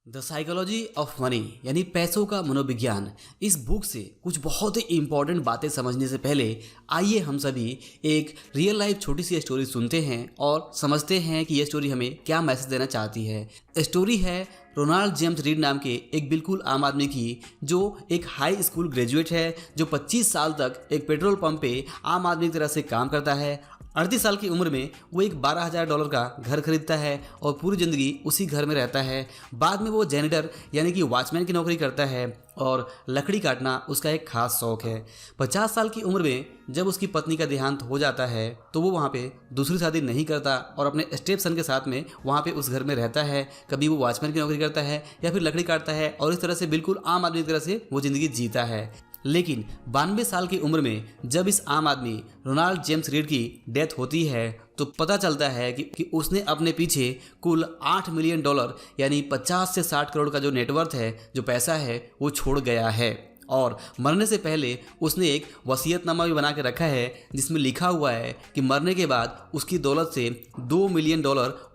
The psychology of money यानी पैसों का मनोविज्ञान। इस बुक से कुछ बहुत ही इंपॉर्टेंट बातें समझने से पहले आइए हम सभी एक रियल लाइफ छोटी सी स्टोरी सुनते हैं और समझते हैं कि यह स्टोरी हमें क्या मैसेज देना चाहती है। स्टोरी है रोनाल्ड जेम्स रीड नाम के एक बिल्कुल आम आदमी की, जो एक हाई स्कूल ग्रेजुएट है, जो 25 साल तक एक पेट्रोल पंप पे आम आदमी की तरह से काम करता है। 38 साल की उम्र में वो एक $12,000 का घर खरीदता है और पूरी ज़िंदगी उसी घर में रहता है। बाद में वो जैनिटर यानी कि वॉचमैन की नौकरी करता है और लकड़ी काटना उसका एक खास शौक है। 50 साल की उम्र में जब उसकी पत्नी का देहांत हो जाता है तो वो वहाँ पे दूसरी शादी नहीं करता और अपने स्टेप सन के साथ में वहाँ पे उस घर में रहता है। कभी वो वॉचमैन की नौकरी करता है या फिर लकड़ी काटता है और इस तरह से बिल्कुल आम आदमी की तरह से वो ज़िंदगी जीता है। लेकिन 92 साल की उम्र में जब इस आम आदमी रोनाल्ड जेम्स रीड की डेथ होती है तो पता चलता है कि उसने अपने पीछे कुल $8 मिलियन यानी 50 से 60 करोड़ का जो नेटवर्थ है, जो पैसा है, वो छोड़ गया है। और मरने से पहले उसने एक वसीयतनामा भी बना के रखा है जिसमें लिखा हुआ है कि मरने के बाद उसकी दौलत से $2 मिलियन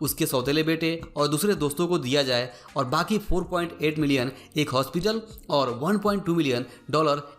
उसके सौतेले बेटे और दूसरे दोस्तों को दिया जाए और बाकी 4.8 मिलियन एक हॉस्पिटल और 1.2 मिलियन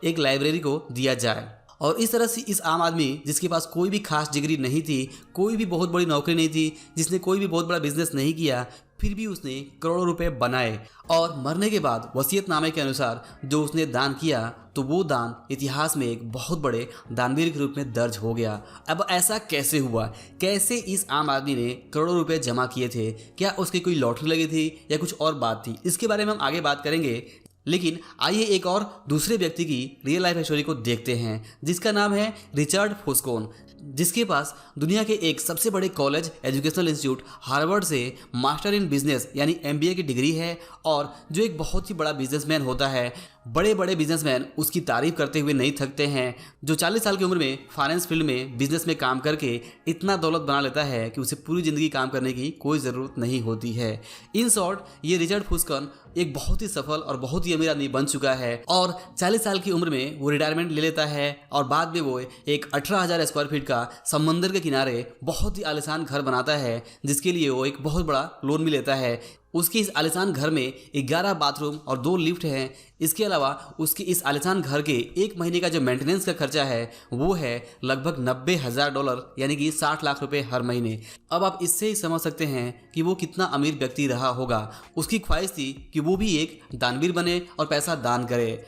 एक लाइब्रेरी को दिया जाए। और इस तरह से इस आम आदमी जिसके पास कोई भी खास डिग्री नहीं थी, कोई भी बहुत बड़ी नौकरी नहीं थी, जिसने कोई भी बहुत बड़ा बिजनेस नहीं किया, फिर भी उसने करोड़ों रुपए बनाए और मरने के बाद वसीयतनामे के अनुसार जो उसने दान किया तो वो दान इतिहास में एक बहुत बड़े दानवीर के रूप में दर्ज हो गया। अब ऐसा कैसे हुआ? कैसे इस आम आदमी ने करोड़ों रुपए जमा किए थे? क्या उसकी कोई लॉटरी लगी थी या कुछ और बात थी? इसके बारे में हम आगे बात करेंगे, लेकिन आइए एक और दूसरे व्यक्ति की रियल लाइफ स्टोरी को देखते हैं जिसका नाम है रिचर्ड फुस्कोन, जिसके पास दुनिया के एक सबसे बड़े कॉलेज एजुकेशनल इंस्टीट्यूट हार्वर्ड से मास्टर इन बिजनेस यानी MBA की डिग्री है और जो एक बहुत ही बड़ा बिजनेसमैन होता है। बड़े बड़े बिजनेसमैन उसकी तारीफ करते हुए नहीं थकते हैं, जो 40 साल की उम्र में फाइनेंस फील्ड में बिजनेस में काम करके इतना दौलत बना लेता है कि उसे पूरी ज़िंदगी काम करने की कोई ज़रूरत नहीं होती है। इन शॉर्ट, ये रिचर्ड फुस्कन एक बहुत ही सफल और बहुत ही अमीर आदमी बन चुका है और 40 साल की उम्र में वो रिटायरमेंट ले लेता है और बाद में वो एक 18,000 स्क्वायर फीट का समंदर के किनारे बहुत ही आलीशान घर बनाता है, जिसके लिए वो एक बहुत बड़ा लोन भी लेता है। उसके इस आलीशान घर में 11 बाथरूम और 2 लिफ्ट हैं। इसके अलावा उसके इस आलीशान घर के एक महीने का जो मेंटेनेंस का खर्चा है वो है लगभग $90,000 यानी कि 60 लाख रुपए हर महीने। अब आप इससे ही समझ सकते हैं कि वो कितना अमीर व्यक्ति रहा होगा। उसकी ख्वाहिश थी कि वो भी एक दानवीर बने और पैसा दान करे।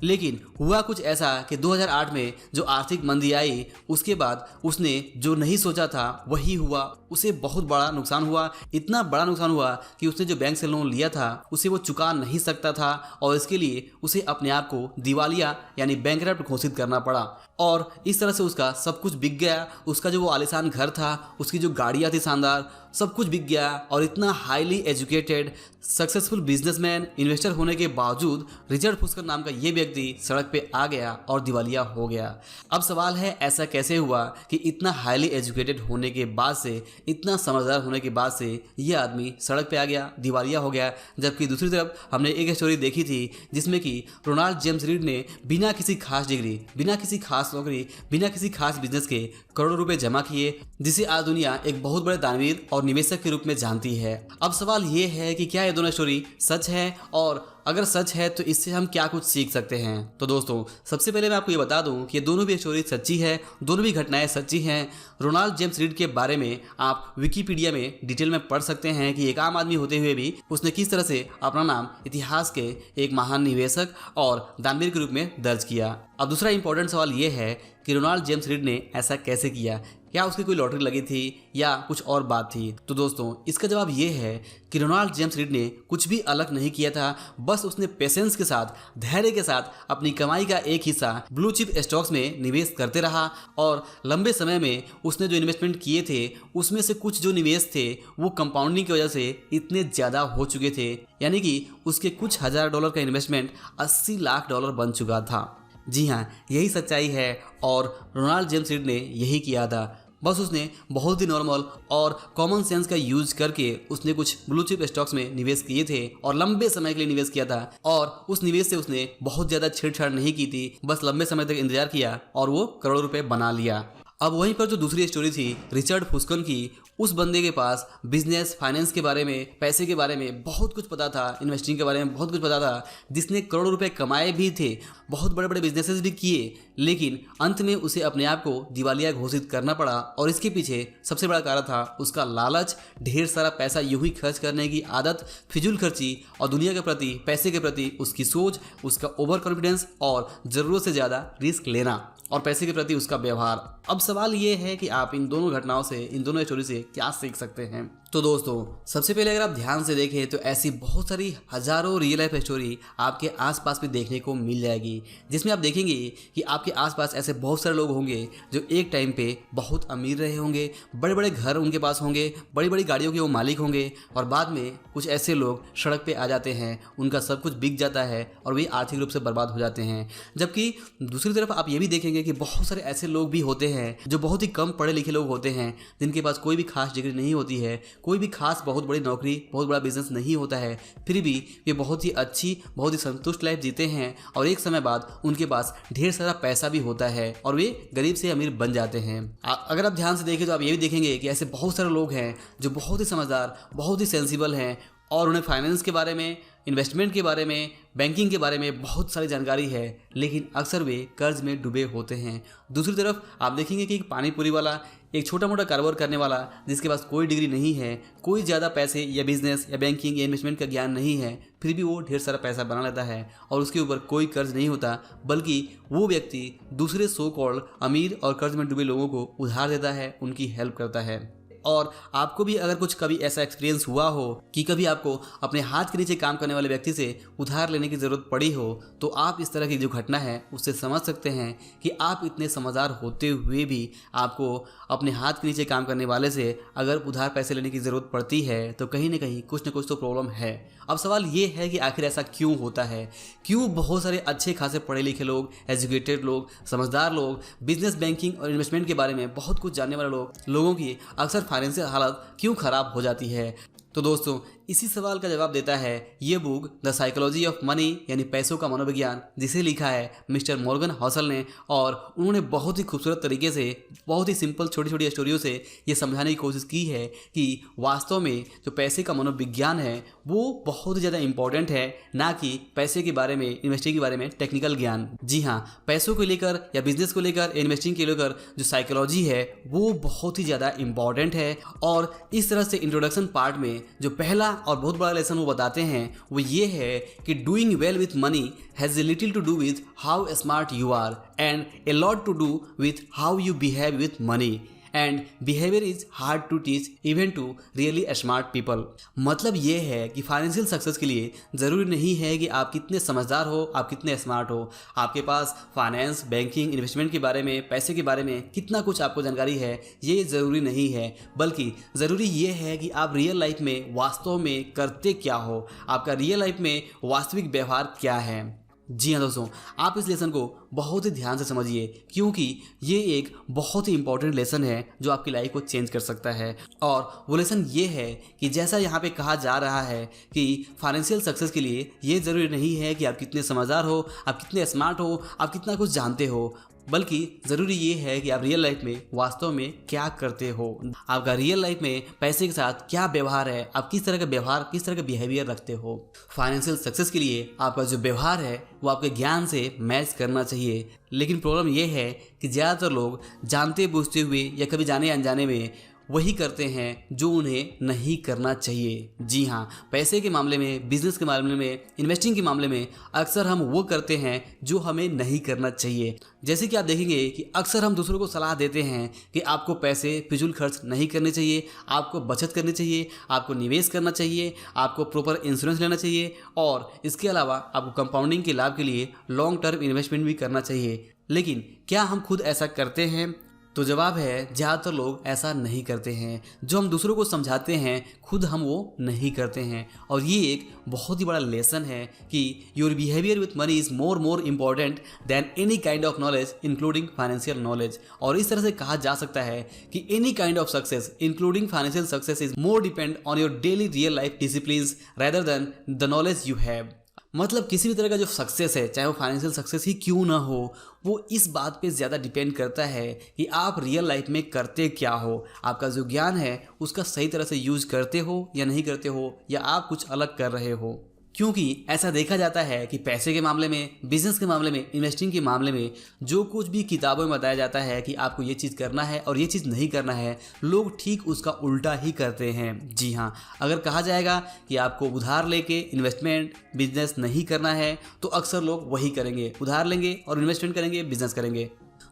लेकिन हुआ कुछ ऐसा कि 2008 में जो आर्थिक मंदी आई उसके बाद उसने जो नहीं सोचा था वही हुआ। उसे बहुत बड़ा नुकसान हुआ, इतना बड़ा नुकसान हुआ कि उसने जो बैंक से लोन लिया था उसे वो चुका नहीं सकता था और इसके लिए उसे अपने आप को दिवालिया यानी बैंकरप्ट घोषित करना पड़ा और इस तरह से उसका सब कुछ बिक गया। उसका जो वो आलीशान घर था, उसकी जो गाड़ियाँ थी शानदार, सब कुछ बिक गया और इतना highly educated successful businessman investor होने के बावजूद रिचर्ड फुस्कन नाम का ये व्यक्ति सड़क पे आ गया और दिवालिया हो गया। अब सवाल है ऐसा कैसे हुआ कि इतना हाईली एजुकेटेड होने के बाद से, इतना समझदार होने के बाद से ये आदमी सड़क पे आ गया, दिवालिया हो गया। जबकि दूसरी तरफ हमने एक स्टोरी देखी थी जिसमें कि रोनाल्ड जेम्स रीड ने बिना किसी खास डिग्री, बिना किसी खास नौकरी, बिना किसी खास बिजनेस के करोड़ों रुपए जमा किए, जिसे आज दुनिया एक बहुत बड़े दानवीर और निवेशक के रूप में जानती है। अब सवाल ये है कि क्या ये दोनों स्टोरी सच है और अगर सच है तो इससे हम क्या कुछ सीख सकते हैं? तो दोस्तों, सबसे पहले मैं आपको ये बता दूं कि ये दोनों भी स्टोरी सच्ची है, दोनों भी घटनाएं सच्ची हैं। रोनाल्ड जेम्स रीड के बारे में आप विकिपीडिया में डिटेल में पढ़ सकते हैं कि एक आम आदमी होते हुए भी उसने किस तरह से अपना नाम इतिहास के एक महान निवेशक और दानवीर के रूप में दर्ज किया। अब दूसरा इंपॉर्टेंट सवाल ये है कि रोनाल्ड जेम्स रीड ने ऐसा कैसे किया? क्या उसकी कोई लॉटरी लगी थी या कुछ और बात थी? तो दोस्तों, इसका जवाब ये है कि रोनाल्ड जेम्स रीड ने कुछ भी अलग नहीं किया था। बस उसने पेशेंस के साथ, धैर्य के साथ अपनी कमाई का एक हिस्सा ब्लू चिप स्टॉक्स में निवेश करते रहा और लंबे समय में उसने जो इन्वेस्टमेंट किए थे उसमें से कुछ जो निवेश थे वो कंपाउंडिंग की वजह से इतने ज़्यादा हो चुके थे, यानी कि उसके कुछ $1,000 का इन्वेस्टमेंट $80 लाख बन चुका था। जी हाँ, यही सच्चाई है और रोनाल्ड जेम्स रीड ने यही किया था। बस उसने बहुत ही नॉर्मल और कॉमन सेंस का यूज करके उसने कुछ ब्लू चिप स्टॉक्स में निवेश किए थे और लंबे समय के लिए निवेश किया था और उस निवेश से उसने बहुत ज़्यादा छेड़छाड़ नहीं की थी, बस लंबे समय तक इंतजार किया और वो करोड़ों रुपए बना लिया। अब वहीं पर जो दूसरी स्टोरी थी रिचर्ड फुस्कन की, उस बंदे के पास बिजनेस फाइनेंस के बारे में, पैसे के बारे में बहुत कुछ पता था, इन्वेस्टिंग के बारे में बहुत कुछ पता था, जिसने करोड़ों रुपए कमाए भी थे, बहुत बड़े बड़े बिजनेसेस भी किए, लेकिन अंत में उसे अपने आप को दिवालिया घोषित करना पड़ा। और इसके पीछे सबसे बड़ा कारण था उसका लालच, ढेर सारा पैसा यूं ही खर्च करने की आदत, फिजूल खर्ची और दुनिया के प्रति, पैसे के प्रति उसकी सोच, उसका ओवर कॉन्फिडेंस और ज़रूरत से ज़्यादा रिस्क लेना और पैसे के प्रति उसका व्यवहार। अब सवाल ये है कि आप इन दोनों घटनाओं से, इन दोनों स्टोरी से क्या सीख सकते हैं। तो दोस्तों, सबसे पहले अगर आप ध्यान से देखें तो ऐसी बहुत सारी हजारों रियल लाइफ स्टोरी आपके आसपास भी देखने को मिल जाएगी, जिसमें आप देखेंगे कि आपके आसपास ऐसे बहुत सारे लोग होंगे जो एक टाइम पे बहुत अमीर रहे होंगे, बड़े बड़े घर उनके पास होंगे, बड़ी बड़ी गाड़ियों के वो मालिक होंगे, और बाद में कुछ ऐसे लोग सड़क पे आ जाते हैं, उनका सब कुछ बिक जाता है और वे आर्थिक रूप से बर्बाद हो जाते हैं। जबकि दूसरी तरफ आप ये भी देखेंगे कि बहुत सारे ऐसे लोग भी होते हैं जो बहुत ही कम पढ़े लिखे लोग होते हैं, जिनके पास कोई भी खास डिग्री नहीं होती है, कोई भी खास बहुत बड़ी नौकरी, बहुत बड़ा बिजनेस नहीं होता है, फिर भी वे बहुत ही अच्छी, बहुत ही संतुष्ट लाइफ जीते हैं और एक समय बाद उनके पास ढेर सारा पैसा भी होता है और वे गरीब से अमीर बन जाते हैं। अगर आप ध्यान से देखें तो आप ये भी देखेंगे कि ऐसे बहुत सारे लोग हैं जो बहुत ही समझदार, बहुत ही सेंसिबल हैं और उन्हें फाइनेंस के बारे में, इन्वेस्टमेंट के बारे में, बैंकिंग के बारे में बहुत सारी जानकारी है, लेकिन अक्सर वे कर्ज में डूबे होते हैं। दूसरी तरफ आप देखेंगे कि एक पानी पूरी वाला, एक छोटा मोटा कारोबार करने वाला जिसके पास कोई डिग्री नहीं है, कोई ज़्यादा पैसे या बिजनेस या बैंकिंग या इन्वेस्टमेंट का ज्ञान नहीं है, फिर भी वो ढेर सारा पैसा बना लेता है और उसके ऊपर कोई कर्ज नहीं होता, बल्कि वो व्यक्ति दूसरे सो कॉल्ड अमीर और कर्ज में डूबे लोगों को उधार देता है, उनकी हेल्प करता है। और आपको भी अगर कुछ कभी ऐसा एक्सपीरियंस हुआ हो कि कभी आपको अपने हाथ के नीचे काम करने वाले व्यक्ति से उधार लेने की ज़रूरत पड़ी हो, तो आप इस तरह की जो घटना है उससे समझ सकते हैं कि आप इतने समझदार होते हुए भी आपको अपने हाथ के नीचे काम करने वाले से अगर उधार पैसे लेने की ज़रूरत पड़ती है तो कहीं ना कहीं कुछ ना कुछ तो प्रॉब्लम है। अब सवाल ये है कि आखिर ऐसा क्यों होता है, क्यों बहुत सारे अच्छे खासे पढ़े लिखे लोग, एजुकेटेड लोग, समझदार लोग, बिजनेस, बैंकिंग और इन्वेस्टमेंट के बारे में बहुत कुछ जानने वाले लोगों की अक्सर फाइनेंशियल हालत क्यों खराब हो जाती है। तो दोस्तों, इसी सवाल का जवाब देता है ये book the psychology of money, यानी पैसों का मनोविज्ञान, जिसे लिखा है मिस्टर मॉर्गन हॉसल ने। और उन्होंने बहुत ही खूबसूरत तरीके से, बहुत ही सिंपल छोटी छोटी स्टोरियों से ये समझाने की कोशिश की है कि वास्तव में जो पैसे का मनोविज्ञान है वो बहुत ही ज़्यादा इंपॉर्टेंट है, ना कि पैसे के बारे में, इन्वेस्टिंग के बारे में टेक्निकल ज्ञान। जी हाँ, पैसों को लेकर या बिजनेस को लेकर, इन्वेस्टिंग के लेकर जो साइकोलॉजी है वो बहुत ही ज़्यादा इंपॉर्टेंट है। और इस तरह से इंट्रोडक्शन पार्ट में जो पहला और बहुत बड़ा लेसन वो बताते हैं वो ये है कि doing well with money has a little to do with how smart you are and a lot to do with how you behave with money, and behaviour is hard to teach even to really smart people. मतलब ये है कि financial success के लिए ज़रूरी नहीं है कि आप कितने समझदार हो, आप कितने स्मार्ट हो, आपके पास फाइनेंस, बैंकिंग, इन्वेस्टमेंट के बारे में, पैसे के बारे में कितना कुछ आपको जानकारी है, ये ज़रूरी नहीं है। बल्कि ज़रूरी ये है कि आप रियल लाइफ में वास्तव में करते क्या हो, आपका रियल लाइफ में वास्तविक व्यवहार क्या है। जी हाँ दोस्तों, आप इस लेसन को बहुत ही ध्यान से समझिए, क्योंकि ये एक बहुत ही इंपॉर्टेंट लेसन है जो आपकी लाइफ को चेंज कर सकता है। और वो लेसन ये है कि जैसा यहाँ पे कहा जा रहा है कि फाइनेंशियल सक्सेस के लिए ये ज़रूरी नहीं है कि आप कितने समझदार हो, आप कितने स्मार्ट हो, आप कितना कुछ जानते हो, बल्कि ज़रूरी ये है कि आप रियल लाइफ में वास्तव में क्या करते हो, आपका रियल लाइफ में पैसे के साथ क्या व्यवहार है, आप किस तरह का व्यवहार, किस तरह का बिहेवियर रखते हो। फाइनेंशियल सक्सेस के लिए आपका जो व्यवहार है वो आपके ज्ञान से मैच करना चाहिए। लेकिन प्रॉब्लम ये है कि ज़्यादातर लोग जानते बूझते हुए या कभी जाने अनजाने में वही करते हैं जो उन्हें नहीं करना चाहिए। जी हाँ, पैसे के मामले में, बिजनेस के मामले में, इन्वेस्टिंग के मामले में अक्सर हम वो करते हैं जो हमें नहीं करना चाहिए। जैसे कि आप देखेंगे कि अक्सर हम दूसरों को सलाह देते हैं कि आपको पैसे फिजूल खर्च नहीं करने चाहिए, आपको बचत करनी चाहिए, आपको निवेश करना चाहिए, आपको प्रॉपर इंश्योरेंस लेना चाहिए और इसके अलावा आपको कंपाउंडिंग के लाभ के लिए लॉन्ग टर्म इन्वेस्टमेंट भी करना चाहिए। लेकिन क्या हम खुद ऐसा करते हैं? तो जवाब है ज़्यादातर लोग ऐसा नहीं करते हैं। जो हम दूसरों को समझाते हैं खुद हम वो नहीं करते हैं। और ये एक बहुत ही बड़ा लेसन है कि your behaviour with money is more important than any kind of knowledge including financial knowledge. और इस तरह से कहा जा सकता है कि any kind of success including financial success is more depend on your daily real life discipline rather than the knowledge you have. मतलब किसी भी तरह का जो सक्सेस है, चाहे वो फाइनेंशियल सक्सेस ही क्यों ना हो, वो इस बात पे ज़्यादा डिपेंड करता है कि आप रियल लाइफ में करते क्या हो। आपका जो ज्ञान है उसका सही तरह से यूज करते हो या नहीं करते हो, या आप कुछ अलग कर रहे हो। क्योंकि ऐसा देखा जाता है कि पैसे के मामले में, बिजनेस के मामले में, इन्वेस्टिंग के मामले में जो कुछ भी किताबों में बताया जाता है कि आपको ये चीज़ करना है और ये चीज़ नहीं करना है, लोग ठीक उसका उल्टा ही करते हैं। जी हाँ, अगर कहा जाएगा कि आपको उधार लेके इन्वेस्टमेंट, बिजनेस नहीं करना है, तो अक्सर लोग वही करेंगे, उधार लेंगे और इन्वेस्टमेंट करेंगे, बिजनेस करेंगे।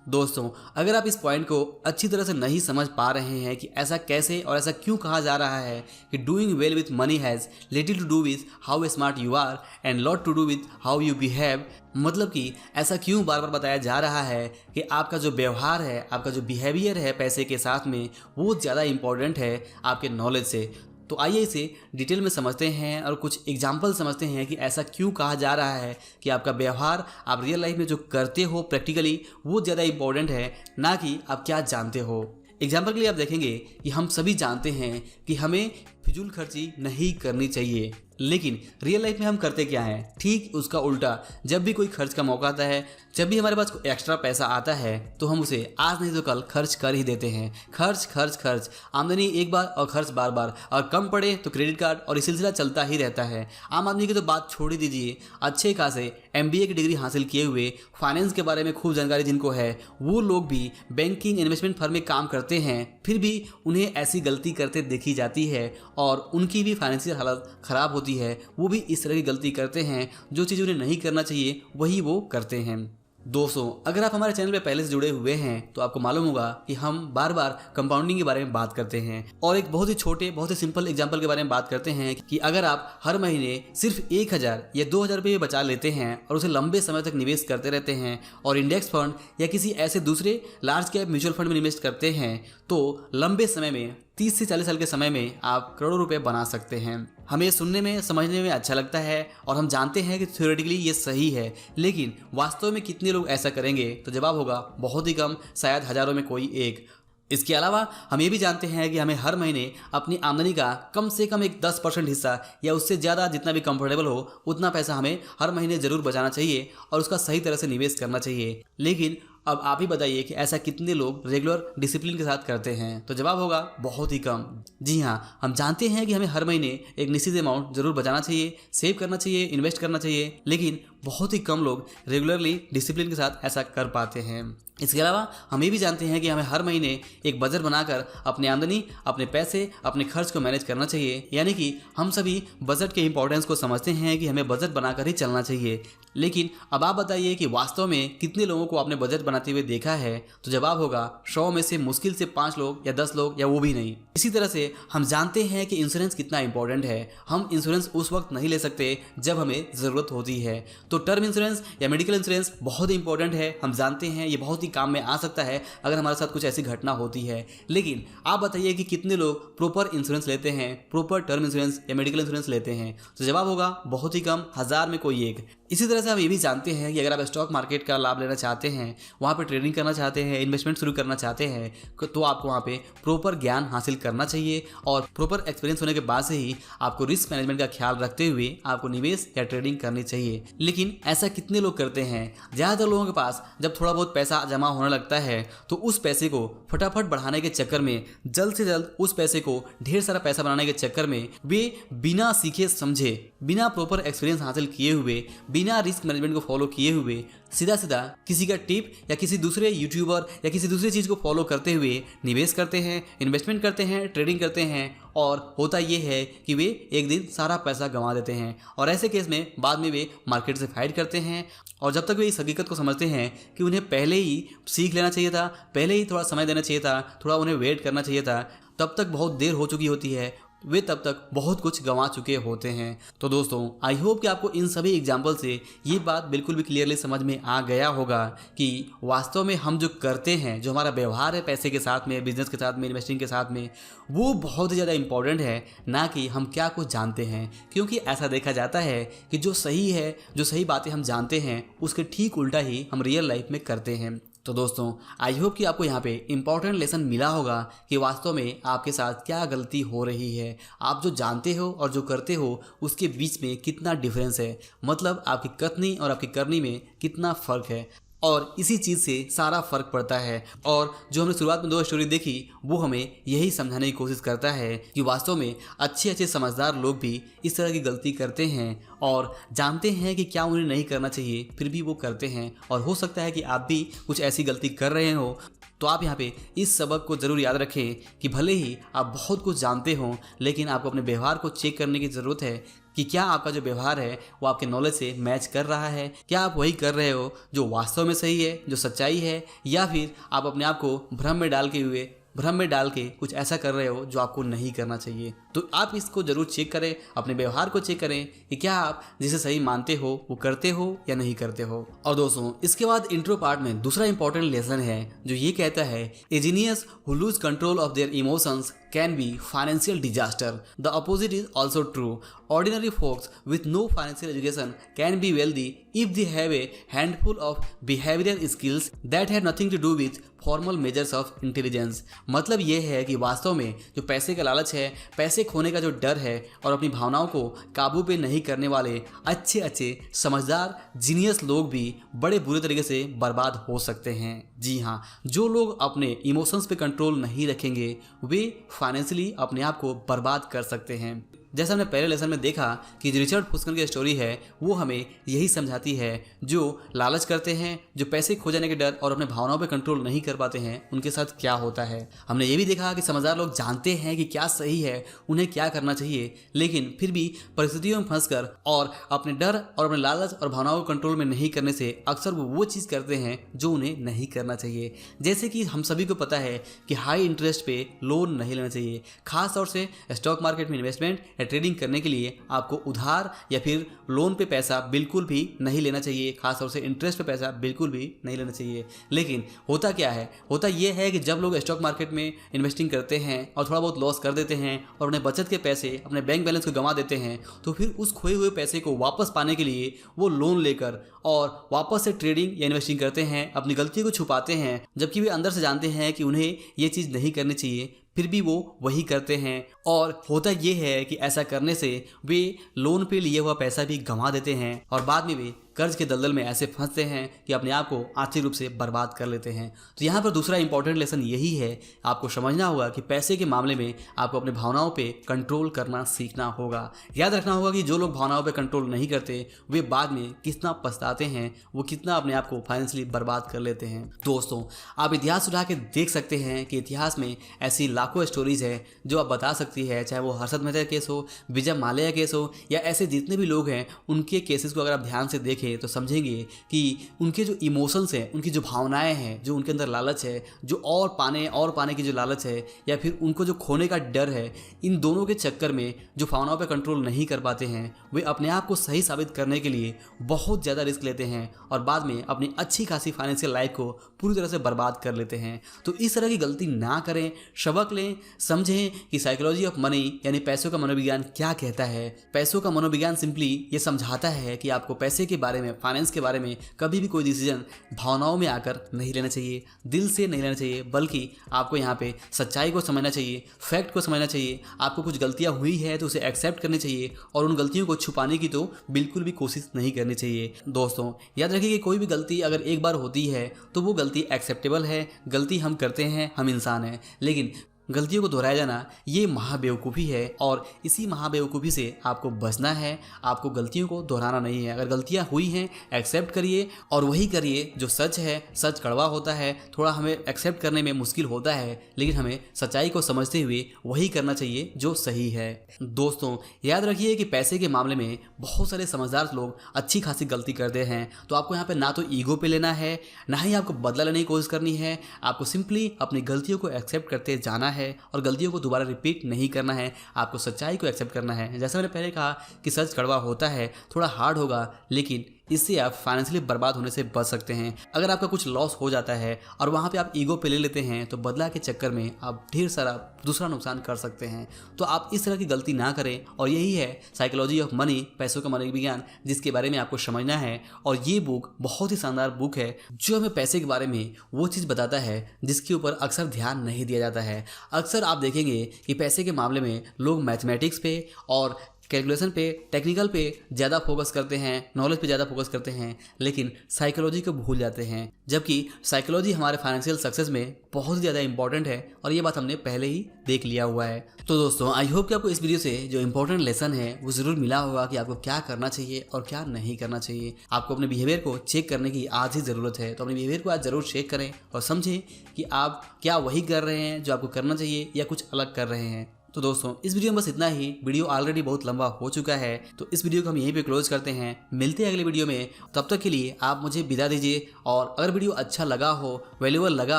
दोस्तों, अगर आप इस पॉइंट को अच्छी तरह से नहीं समझ पा रहे हैं कि ऐसा कैसे और ऐसा क्यों कहा जा रहा है कि doing well with money has little to do with how smart you are and lot to do with how you behave, मतलब कि ऐसा क्यों बार बार बताया जा रहा है कि आपका जो व्यवहार है, आपका जो बिहेवियर है पैसे के साथ में, वो ज़्यादा इंपॉर्टेंट है आपके नॉलेज से। तो आइए इसे डिटेल में समझते हैं और कुछ एग्जाम्पल समझते हैं कि ऐसा क्यों कहा जा रहा है कि आपका व्यवहार, आप रियल लाइफ में जो करते हो प्रैक्टिकली, वो ज़्यादा इंपॉर्टेंट है, ना कि आप क्या जानते हो। एग्जाम्पल के लिए आप देखेंगे कि हम सभी जानते हैं कि हमें फिजूल खर्ची नहीं करनी चाहिए, लेकिन रियल लाइफ में हम करते क्या हैं? ठीक उसका उल्टा। जब भी कोई खर्च का मौका आता है, जब भी हमारे पास कोई एक्स्ट्रा पैसा आता है, तो हम उसे आज नहीं तो कल खर्च कर ही देते हैं। खर्च खर्च खर्च, आमदनी एक बार और खर्च बार बार, और कम पड़े तो क्रेडिट कार्ड, और ये सिलसिला चलता ही रहता है। आम आदमी की तो बात छोड़ ही दीजिए, अच्छे खासे MBA की डिग्री हासिल किए हुए, फाइनेंस के बारे में खूब जानकारी जिनको है, वो लोग भी बैंकिंग, इन्वेस्टमेंट फर्म में काम करते हैं, फिर भी उन्हें ऐसी गलती करते देखी जाती है और उनकी भी फाइनेंशियल हालत ख़राब होती है। वो भी इस तरह की गलती करते हैं, जो चीज़ उन्हें नहीं करना चाहिए वही वो करते हैं। दोस्तों, अगर आप हमारे चैनल पे पहले से जुड़े हुए हैं तो आपको मालूम होगा कि हम बार बार कंपाउंडिंग के बारे में बात करते हैं, और एक बहुत ही छोटे, बहुत ही सिंपल एग्जांपल के बारे में बात करते हैं कि अगर आप हर महीने सिर्फ 1000 या 2000 रुपये बचा लेते हैं और उसे लंबे समय तक निवेश करते रहते हैं और इंडेक्स फंड या किसी ऐसे दूसरे लार्ज कैप म्यूचुअल फंड में इन्वेस्ट करते हैं, तो लंबे समय में, 30 से 40 साल के समय में आप करोड़ों रुपए बना सकते हैं। हमें सुनने में, समझने में अच्छा लगता है और हम जानते हैं कि थ्योरेटिकली ये सही है, लेकिन वास्तव में कितने लोग ऐसा करेंगे? तो जवाब होगा बहुत ही कम, शायद हजारों में कोई एक। इसके अलावा हम ये भी जानते हैं कि हमें हर महीने अपनी आमदनी का कम से कम एक 10% हिस्सा या उससे ज़्यादा, जितना भी कंफर्टेबल हो उतना पैसा हमें हर महीने ज़रूर बचाना चाहिए और उसका सही तरह से निवेश करना चाहिए। लेकिन अब आप ही बताइए कि ऐसा कितने लोग रेगुलर डिसिप्लिन के साथ करते हैं? तो जवाब होगा बहुत ही कम। जी हाँ, हम जानते हैं कि हमें हर महीने एक निश्चित अमाउंट जरूर बचाना चाहिए, सेव करना चाहिए, इन्वेस्ट करना चाहिए, लेकिन बहुत ही कम लोग रेगुलरली डिसिप्लिन के साथ ऐसा कर पाते हैं। इसके अलावा हम ये भी जानते हैं कि हमें हर महीने एक बजट बनाकर अपनी आमदनी, अपने पैसे, अपने खर्च को मैनेज करना चाहिए। यानी कि हम सभी बजट के इंपॉर्टेंस को समझते हैं कि हमें बजट बनाकर ही चलना चाहिए। लेकिन अब आप बताइए कि वास्तव में कितने लोगों को आपने बजट बनाते हुए देखा है? तो जवाब होगा 100 में से मुश्किल से 5 लोग या 10 लोग, या वो भी नहीं। इसी तरह से हम जानते हैं कि इंश्योरेंस कितना इंपॉर्टेंट है। हम इंश्योरेंस उस वक्त नहीं ले सकते जब हमें ज़रूरत होती है। तो टर्म इंश्योरेंस या मेडिकल इंश्योरेंस बहुत ही इंपॉर्टेंट है। हम जानते हैं ये बहुत ही काम में आ सकता है अगर हमारे साथ कुछ ऐसी घटना होती है। लेकिन आप बताइए कि कितने लोग प्रॉपर इंश्योरेंस लेते हैं, प्रॉपर टर्म इंश्योरेंस या मेडिकल इंश्योरेंस लेते हैं? तो जवाब होगा बहुत ही कम, 1000 में कोई एक। इसी तरह से हम ये भी जानते हैं कि अगर आप स्टॉक मार्केट का लाभ लेना चाहते हैं, वहाँ पर ट्रेडिंग करना चाहते हैं, इन्वेस्टमेंट शुरू करना चाहते हैं, तो आपको वहाँ पे प्रॉपर ज्ञान हासिल करना चाहिए और प्रॉपर एक्सपीरियंस होने के बाद से ही आपको रिस्क मैनेजमेंट का ख्याल रखते हुए आपको निवेश या ट्रेडिंग करनी चाहिए। लेकिन ऐसा कितने लोग करते हैं? ज़्यादातर लोगों के पास जब थोड़ा बहुत पैसा जमा होने लगता है तो उस पैसे को फटाफट बढ़ाने के चक्कर में, जल्द से जल्द उस पैसे को ढेर सारा पैसा बनाने के चक्कर में, वे बिना सीखे समझे, बिना प्रॉपर एक्सपीरियंस हासिल किए हुए, बिना रिस्क मैनेजमेंट को फॉलो किए हुए, सीधा सीधा किसी का टिप या किसी दूसरे यूट्यूबर या किसी दूसरी चीज़ को फॉलो करते हुए निवेश करते हैं, इन्वेस्टमेंट करते हैं, ट्रेडिंग करते हैं, और होता ये है कि वे एक दिन सारा पैसा गंवा देते हैं। और ऐसे केस में बाद में वे मार्केट से फाइट करते हैं, और जब तक वे इस हकीकत को समझते हैं कि उन्हें पहले ही सीख लेना चाहिए था, पहले ही थोड़ा समय देना चाहिए था, थोड़ा उन्हें वेट करना चाहिए था, तब तक बहुत देर हो चुकी होती है। वे तब तक बहुत कुछ गंवा चुके होते हैं। तो दोस्तों, आई होप कि आपको इन सभी एग्जाम्पल से ये बात बिल्कुल भी क्लियरली समझ में आ गया होगा कि वास्तव में हम जो करते हैं, जो हमारा व्यवहार है पैसे के साथ में, बिजनेस के साथ में, इन्वेस्टिंग के साथ में, वो बहुत ही ज़्यादा इंपॉर्टेंट है, ना कि हम क्या कुछ जानते हैं। क्योंकि ऐसा देखा जाता है कि जो सही है, जो सही बातें हम जानते हैं, उसके ठीक उल्टा ही हम रियल लाइफ में करते हैं। तो दोस्तों आई होप कि आपको यहाँ पे इम्पॉर्टेंट लेसन मिला होगा कि वास्तव में आपके साथ क्या गलती हो रही है। आप जो जानते हो और जो करते हो उसके बीच में कितना डिफरेंस है, मतलब आपकी कथनी और आपकी करनी में कितना फ़र्क है। और इसी चीज़ से सारा फ़र्क पड़ता है। और जो हमने शुरुआत में 2 स्टोरी देखी वो हमें यही समझाने की कोशिश करता है कि वास्तव में अच्छे समझदार लोग भी इस तरह की गलती करते हैं और जानते हैं कि क्या उन्हें नहीं करना चाहिए, फिर भी वो करते हैं। और हो सकता है कि आप भी कुछ ऐसी गलती कर रहे हो। तो आप यहाँ पे इस सबक को ज़रूर याद रखें कि भले ही आप बहुत कुछ जानते हो, लेकिन आपको अपने व्यवहार को चेक करने की ज़रूरत है कि क्या आपका जो व्यवहार है वो आपके नॉलेज से मैच कर रहा है। क्या आप वही कर रहे हो जो वास्तव में सही है, जो सच्चाई है, या फिर आप अपने आप को भ्रम में डाल के कुछ ऐसा कर रहे हो जो आपको नहीं करना चाहिए। तो आप इसको ज़रूर चेक करें, अपने व्यवहार को चेक करें कि क्या आप जिसे सही मानते हो वो करते हो या नहीं करते हो। और दोस्तों इसके बाद इंट्रो पार्ट में दूसरा इंपॉर्टेंट लेसन है जो ये कहता है, ए genius who lose control of their emotions can be financial disaster. The opposite is also true. Ordinary folks with no financial education can be wealthy if they have a handful of behavioral skills that have nothing to do with formal measures of intelligence. मतलब ये है कि वास्तव में जो पैसे का लालच है, पैसे खोने का जो डर है और अपनी भावनाओं को काबू पे नहीं करने वाले अच्छे समझदार जीनियस लोग भी बड़े बुरे तरीके से बर्बाद हो सकते हैं। जी हाँ, जो लोग अपने इमोशंस पे कंट्रोल नहीं रखेंगे वे फाइनेंशियली अपने आप को बर्बाद कर सकते हैं। जैसा हमने पहले लेसन में देखा कि जो रिचर्ड फुस्कन की स्टोरी है वो हमें यही समझाती है, जो लालच करते हैं, जो पैसे खो जाने के डर और अपने भावनाओं पे कंट्रोल नहीं कर पाते हैं, उनके साथ क्या होता है। हमने ये भी देखा कि समझदार लोग जानते हैं कि क्या सही है, उन्हें क्या करना चाहिए, लेकिन फिर भी परिस्थितियों में फंसकर और अपने डर और अपने लालच और भावनाओं को कंट्रोल में नहीं करने से अक्सर वो चीज़ करते हैं जो उन्हें नहीं करना चाहिए। जैसे कि हम सभी को पता है कि हाई इंटरेस्ट पे लोन नहीं लेना चाहिए, खास तौर से स्टॉक मार्केट में इन्वेस्टमेंट ट्रेडिंग करने के लिए आपको उधार या फिर लोन पे पैसा बिल्कुल भी नहीं लेना चाहिए, खासतौर से इंटरेस्ट पे पैसा बिल्कुल भी नहीं लेना चाहिए। लेकिन होता क्या है, होता यह है कि जब लोग स्टॉक मार्केट में इन्वेस्टिंग करते हैं और थोड़ा बहुत लॉस कर देते हैं और अपने बचत के पैसे, अपने बैंक बैलेंस को गंवा देते हैं, तो फिर उस खोए हुए पैसे को वापस पाने के लिए वो लोन लेकर और वापस से ट्रेडिंग या इन्वेस्टिंग करते हैं, अपनी गलती को छुपाते हैं, जबकि वे अंदर से जानते हैं कि उन्हें ये चीज़ नहीं करनी चाहिए, फिर भी वो वही करते हैं। और होता ये है कि ऐसा करने से वे लोन पे लिए हुआ पैसा भी गंवा देते हैं और बाद में वे कर्ज के दलदल में ऐसे फंसते हैं कि अपने आप को आर्थिक रूप से बर्बाद कर लेते हैं। तो यहाँ पर दूसरा इंपॉर्टेंट लेसन यही है, आपको समझना होगा कि पैसे के मामले में आपको अपने भावनाओं पे कंट्रोल करना सीखना होगा। याद रखना होगा कि जो लोग भावनाओं पे कंट्रोल नहीं करते वे बाद में कितना पछताते हैं, वो कितना अपने आप को फाइनेंशियली बर्बाद कर लेते हैं। दोस्तों आप इतिहास उठा के देख सकते हैं कि इतिहास में ऐसी लाखों स्टोरीज है जो आप बता सकती है, चाहे वो हर्षद मेहता का केस हो, विजय माल्या केस हो, या ऐसे जितने भी लोग हैं उनके केसेस को अगर आप ध्यान से देखें तो समझेंगे कि उनके जो इमोशंस हैं, उनकी जो भावनाएं हैं, जो उनके अंदर लालच है, जो और पाने की जो लालच है, या फिर उनको जो खोने का डर है, इन दोनों के चक्कर में जो भावनाओं पे कंट्रोल नहीं कर पाते हैं वे अपने आप को सही साबित करने के लिए बहुत ज़्यादा रिस्क लेते हैं और बाद में अपनी अच्छी खासी फाइनेंशियल लाइफ को पूरी तरह से बर्बाद कर लेते हैं। तो इस तरह की गलती ना करें, सबक लें, समझें कि साइकोलॉजी ऑफ मनी यानी पैसों का मनोविज्ञान क्या कहता है। पैसों का मनोविज्ञान सिंपली ये समझाता है कि आपको पैसे के बारे में, फाइनेंस के बारे में कभी भी कोई डिसीजन भावनाओं में आकर नहीं लेना चाहिए, दिल से नहीं लेना चाहिए, बल्कि आपको यहाँ पे सच्चाई को समझना चाहिए, फैक्ट को समझना चाहिए। आपको कुछ गलतियाँ हुई है तो उसे एक्सेप्ट करनी चाहिए और उन गलतियों को छुपाने की तो बिल्कुल भी कोशिश नहीं करनी चाहिए। दोस्तों याद रखिए कि कोई भी गलती अगर एक बार होती है तो वो गलती एक्सेप्टेबल है, गलती हम करते हैं, हम इंसान हैं, लेकिन गलतियों को दोहराया जाना ये महाबेवकूफ़ी है और इसी महाबेवकूफ़ी से आपको बचना है। आपको गलतियों को दोहराना नहीं है। अगर गलतियां हुई हैं एक्सेप्ट करिए और वही करिए जो सच है। सच कड़वा होता है, थोड़ा हमें एक्सेप्ट करने में मुश्किल होता है, लेकिन हमें सच्चाई को समझते हुए वही करना चाहिए जो सही है। दोस्तों याद रखिए कि पैसे के मामले में बहुत सारे समझदार लोग अच्छी खासी गलती करते हैं। तो आपको यहाँ पे ना तो ईगो पे लेना है, ना ही आपको बदला लेने की कोशिश करनी है। आपको सिंपली अपनी गलतियों को एक्सेप्ट करते जाना है और गलतियों को दोबारा रिपीट नहीं करना है। आपको सच्चाई को एक्सेप्ट करना है। जैसे मैंने पहले कहा कि सच कड़वा होता है, थोड़ा हार्ड होगा, लेकिन इससे आप फाइनेंशियली बर्बाद होने से बच सकते हैं। अगर आपका कुछ लॉस हो जाता है और वहाँ पे आप ईगो पे ले लेते हैं तो बदला के चक्कर में आप ढेर सारा दूसरा नुकसान कर सकते हैं। तो आप इस तरह की गलती ना करें, और यही है साइकोलॉजी ऑफ मनी, पैसों का मनोविज्ञान, जिसके बारे में आपको समझना है। और ये बुक बहुत ही शानदार बुक है जो हमें पैसे के बारे में वो चीज़ बताता है जिसके ऊपर अक्सर ध्यान नहीं दिया जाता है। अक्सर आप देखेंगे कि पैसे के मामले में लोग मैथमेटिक्स पे और कैलकुलेशन पे, टेक्निकल पे ज़्यादा फोकस करते हैं, नॉलेज पे ज़्यादा फोकस करते हैं, लेकिन साइकोलॉजी को भूल जाते हैं। जबकि साइकोलॉजी हमारे फाइनेंशियल सक्सेस में बहुत ही ज़्यादा इंपॉर्टेंट है, और ये बात हमने पहले ही देख लिया हुआ है। तो दोस्तों, आई होप कि आपको इस वीडियो से जो इंपॉर्टेंट लेसन है वो ज़रूर मिला होगा कि आपको क्या करना चाहिए और क्या नहीं करना चाहिए। आपको अपने बिहेवियर को चेक करने की आज ही ज़रूरत है, तो अपने बिहेवियर को आज ज़रूर चेक करें और समझें कि आप क्या वही कर रहे हैं जो आपको करना चाहिए या कुछ अलग कर रहे हैं। तो दोस्तों, इस वीडियो में बस इतना ही। वीडियो ऑलरेडी बहुत लंबा हो चुका है, तो इस वीडियो को हम यहीं पे क्लोज करते हैं। मिलते हैं अगले वीडियो में, तब तक के लिए आप मुझे विदा दीजिए। और अगर वीडियो अच्छा लगा हो, वैल्यूएबल लगा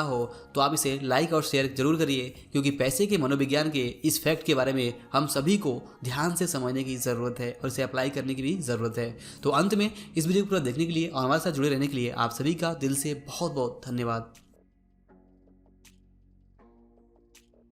हो, तो आप इसे लाइक और शेयर जरूर करिए, क्योंकि पैसे के मनोविज्ञान के इस फैक्ट के बारे में हम सभी को ध्यान से समझने की ज़रूरत है और इसे अप्लाई करने की भी ज़रूरत है। तो अंत में इस वीडियो को पूरा देखने के लिए और हमारे साथ जुड़े रहने के लिए आप सभी का दिल से बहुत बहुत धन्यवाद।